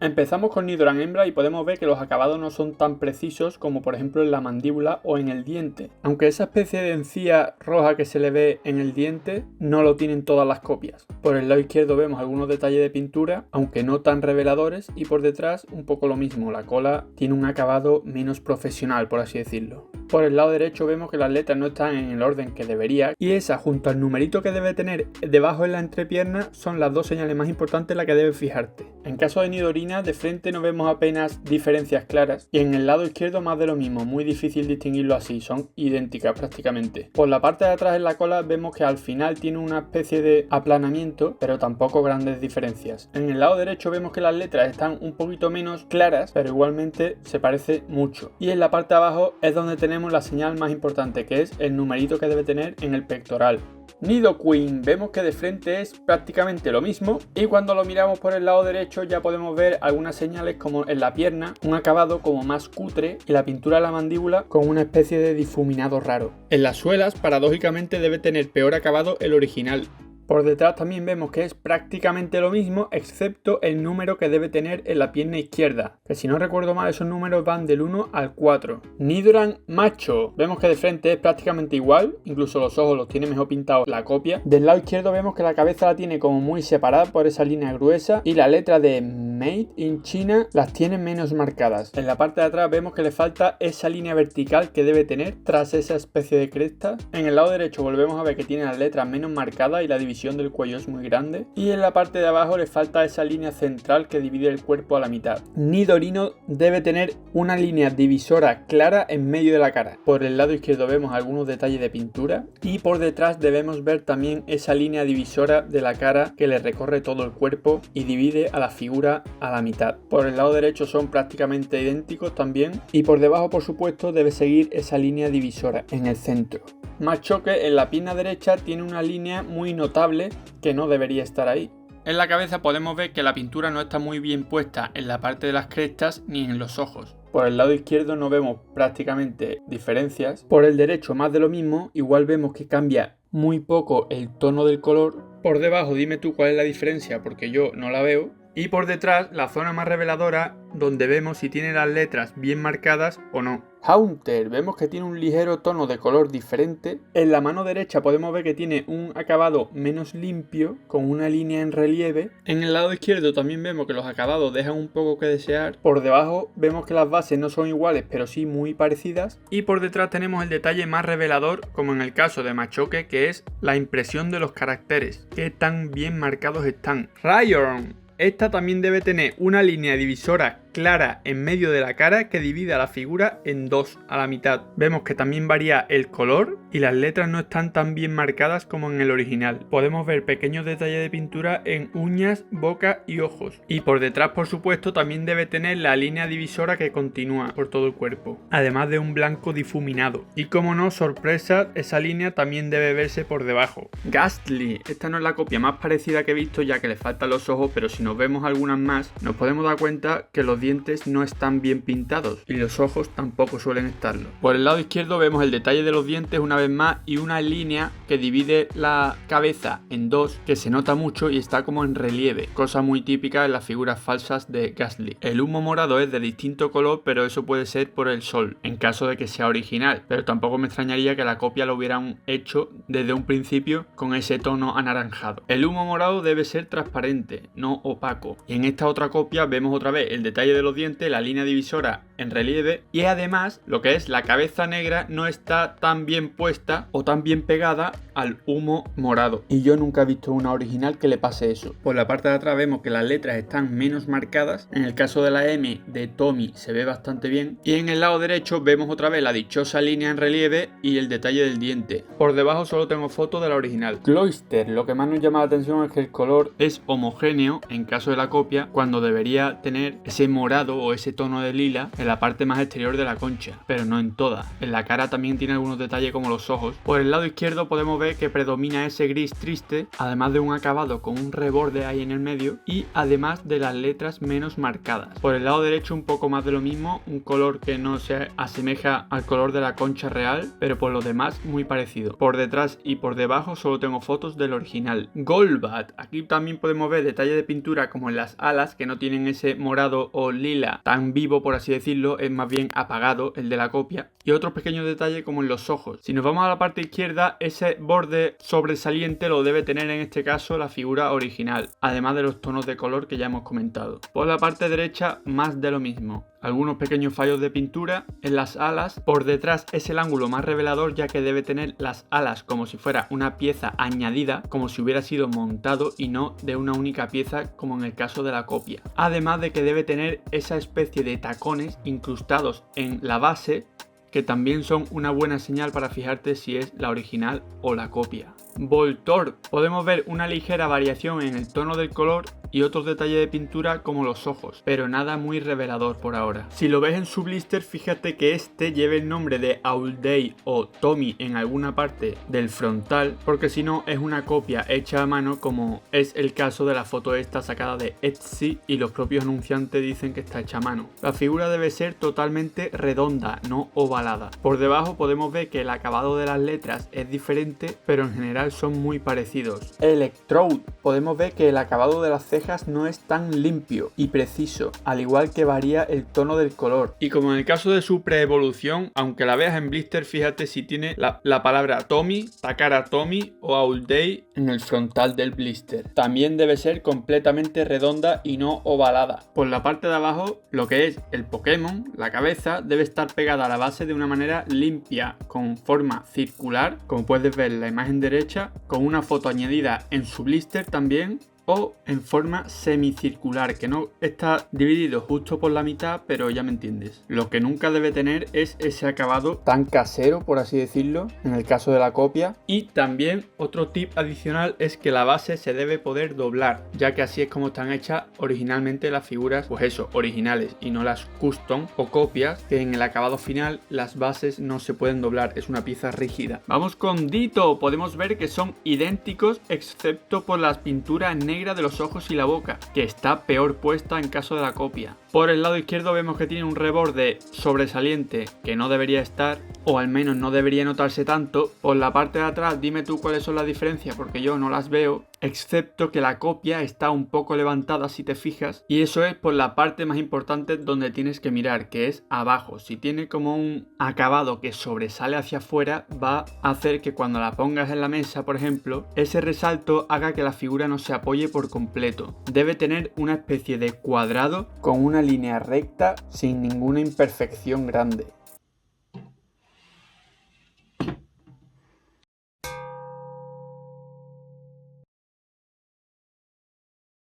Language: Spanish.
Empezamos con Nidoran hembra y podemos ver que los acabados no son tan precisos como por ejemplo en la mandíbula o en el diente, aunque esa especie de encía roja que se le ve en el diente no lo tienen todas las copias. Por el lado izquierdo vemos algunos detalles de pintura, aunque no tan reveladores, y por detrás un poco lo mismo, la cola tiene un acabado menos profesional, por así decirlo. Por el lado derecho vemos que las letras no están en el orden que debería, y esa junto al numerito que debe tener debajo en la entrepierna son las dos señales más importantes en las que debes fijarte. En caso de Nidorina, de frente no vemos apenas diferencias claras, y en el lado izquierdo más de lo mismo, muy difícil distinguirlo así, son idénticas prácticamente. Por la parte de atrás en la cola vemos que al final tiene una especie de aplanamiento, pero tampoco grandes diferencias. En el lado derecho vemos que las letras están un poquito menos claras, pero igualmente se parece mucho. Y en la parte de abajo es donde tenemos la señal más importante, que es el numerito que debe tener en el pectoral. Nidoqueen, vemos que de frente es prácticamente lo mismo, y cuando lo miramos por el lado derecho ya podemos ver algunas señales como en la pierna, un acabado como más cutre, y la pintura de la mandíbula con una especie de difuminado raro. En las suelas, paradójicamente, debe tener peor acabado el original. Por detrás también vemos que es prácticamente lo mismo, excepto el número que debe tener en la pierna izquierda, que si no recuerdo mal esos números van del 1 al 4. Nidoran macho, vemos que de frente es prácticamente igual, incluso los ojos los tiene mejor pintados la copia. Del lado izquierdo vemos que la cabeza la tiene como muy separada por esa línea gruesa, y la letra de Made in China las tiene menos marcadas. En la parte de atrás vemos que le falta esa línea vertical que debe tener tras esa especie de cresta. En el lado derecho volvemos a ver que tiene las letras menos marcadas y la división del cuello es muy grande, y en la parte de abajo le falta esa línea central que divide el cuerpo a la mitad. Nidorino debe tener una línea divisora clara en medio de la cara. Por el lado izquierdo vemos algunos detalles de pintura, y por detrás debemos ver también esa línea divisora de la cara que le recorre todo el cuerpo y divide a la figura a la mitad. Por el lado derecho son prácticamente idénticos también, y por debajo por supuesto debe seguir esa línea divisora en el centro. Machoke en la pierna derecha tiene una línea muy notable que no debería estar ahí. En la cabeza podemos ver que la pintura no está muy bien puesta en la parte de las crestas ni en los ojos. Por el lado izquierdo no vemos prácticamente diferencias. Por el derecho más de lo mismo, igual vemos que cambia muy poco el tono del color. Por debajo dime tú cuál es la diferencia, porque yo no la veo. Y por detrás la zona más reveladora, donde vemos si tiene las letras bien marcadas o no. Haunter, vemos que tiene un ligero tono de color diferente. En la mano derecha podemos ver que tiene un acabado menos limpio, con una línea en relieve. En el lado izquierdo también vemos que los acabados dejan un poco que desear. Por debajo vemos que las bases no son iguales, pero sí muy parecidas. Y por detrás tenemos el detalle más revelador, como en el caso de Machoke, que es la impresión de los caracteres. Qué tan bien marcados están. Rhyorn, esta también debe tener una línea divisora clara en medio de la cara que divide a la figura en dos, a la mitad. Vemos que también varía el color y las letras no están tan bien marcadas como en el original. Podemos ver pequeños detalles de pintura en uñas, boca y ojos. Y por detrás, por supuesto, también debe tener la línea divisora que continúa por todo el cuerpo, además de un blanco difuminado. Y como no, sorpresa, esa línea también debe verse por debajo. Gastly, esta no es la copia más parecida que he visto, ya que le faltan los ojos, pero si nos vemos algunas más, nos podemos dar cuenta que los dientes no están bien pintados y los ojos tampoco suelen estarlo. Por el lado izquierdo vemos el detalle de los dientes una vez más y una línea que divide la cabeza en dos que se nota mucho y está como en relieve, cosa muy típica en las figuras falsas de Gastly. El humo morado es de distinto color, pero eso puede ser por el sol, en caso de que sea original, pero tampoco me extrañaría que la copia lo hubieran hecho desde un principio con ese tono anaranjado. El humo morado debe ser transparente, no opaco, y en esta otra copia vemos otra vez el detalle de los dientes, la línea divisora en relieve, y además lo que es la cabeza negra no está tan bien puesta o tan bien pegada al humo morado, y yo nunca he visto una original que le pase eso. Por la parte de atrás vemos que las letras están menos marcadas. En el caso de la M de Tommy se ve bastante bien, y en el lado derecho vemos otra vez la dichosa línea en relieve y el detalle del diente. Por debajo solo tengo foto de la original. Cloyster, lo que más nos llama la atención es que el color es homogéneo en caso de la copia, cuando debería tener ese morado o ese tono de lila en la parte más exterior de la concha, pero no en toda. En la cara también tiene algunos detalles como los ojos. Por el lado izquierdo podemos ver que predomina ese gris triste, además de un acabado con un reborde ahí en el medio y además de las letras menos marcadas. Por el lado derecho un poco más de lo mismo, un color que no se asemeja al color de la concha real, pero por lo demás muy parecido. Por detrás y por debajo solo tengo fotos del original. Golbat, aquí también podemos ver detalles de pintura como en las alas, que no tienen ese morado o lila tan vivo, por así decirlo, es más bien apagado el de la copia, y otros pequeños detalles como en los ojos. Si nos vamos a la parte izquierda, ese borde sobresaliente lo debe tener en este caso la figura original, además de los tonos de color que ya hemos comentado. Por la parte derecha, más de lo mismo. Algunos pequeños fallos de pintura en las alas. Por detrás es el ángulo más revelador, ya que debe tener las alas como si fuera una pieza añadida, como si hubiera sido montado y no de una única pieza como en el caso de la copia. Además de que debe tener esa especie de tacones incrustados en la base, que también son una buena señal para fijarte si es la original o la copia. Voltorb, podemos ver una ligera variación en el tono del color y otros detalles de pintura como los ojos, pero nada muy revelador por ahora. Si lo ves en su blister, fíjate que este lleva el nombre de All Day o Tommy en alguna parte del frontal, porque si no es una copia hecha a mano, como es el caso de la foto esta sacada de Etsy, y los propios anunciantes dicen que está hecha a mano. La figura debe ser totalmente redonda, no ovalada. Por debajo podemos ver que el acabado de las letras es diferente, pero en general son muy parecidos. Electrode, podemos ver que el acabado de las cejas no es tan limpio y preciso, al igual que varía el tono del color. Y como en el caso de su preevolución, aunque la veas en blister, fíjate si tiene la palabra Tommy, Takara Tomy o All Day en el frontal del blister. También debe ser completamente redonda y no ovalada. Por la parte de abajo, lo que es el Pokémon, la cabeza, debe estar pegada a la base de una manera limpia, con forma circular, como puedes ver en la imagen derecha, con una foto añadida en su blister también, o en forma semicircular, que no está dividido justo por la mitad, pero ya me entiendes. Lo que nunca debe tener es ese acabado tan casero, por así decirlo, en el caso de la copia. Y también otro tip adicional es que la base se debe poder doblar, ya que así es como están hechas originalmente las figuras, pues eso, originales, y no las custom o copias, que en el acabado final las bases no se pueden doblar, es una pieza rígida. Vamos con Ditto, podemos ver que son idénticos excepto por las pinturas negras de los ojos y la boca, que está peor puesta en caso de la copia. Por el lado izquierdo vemos que tiene un reborde sobresaliente que no debería estar, o al menos no debería notarse tanto. Por la parte de atrás dime tú cuáles son las diferencias, porque yo no las veo, excepto que la copia está un poco levantada si te fijas, y eso es por la parte más importante donde tienes que mirar, que es abajo. Si tiene como un acabado que sobresale hacia afuera, va a hacer que cuando la pongas en la mesa, por ejemplo, ese resalto haga que la figura no se apoye por completo. Debe tener una especie de cuadrado con una línea recta sin ninguna imperfección grande.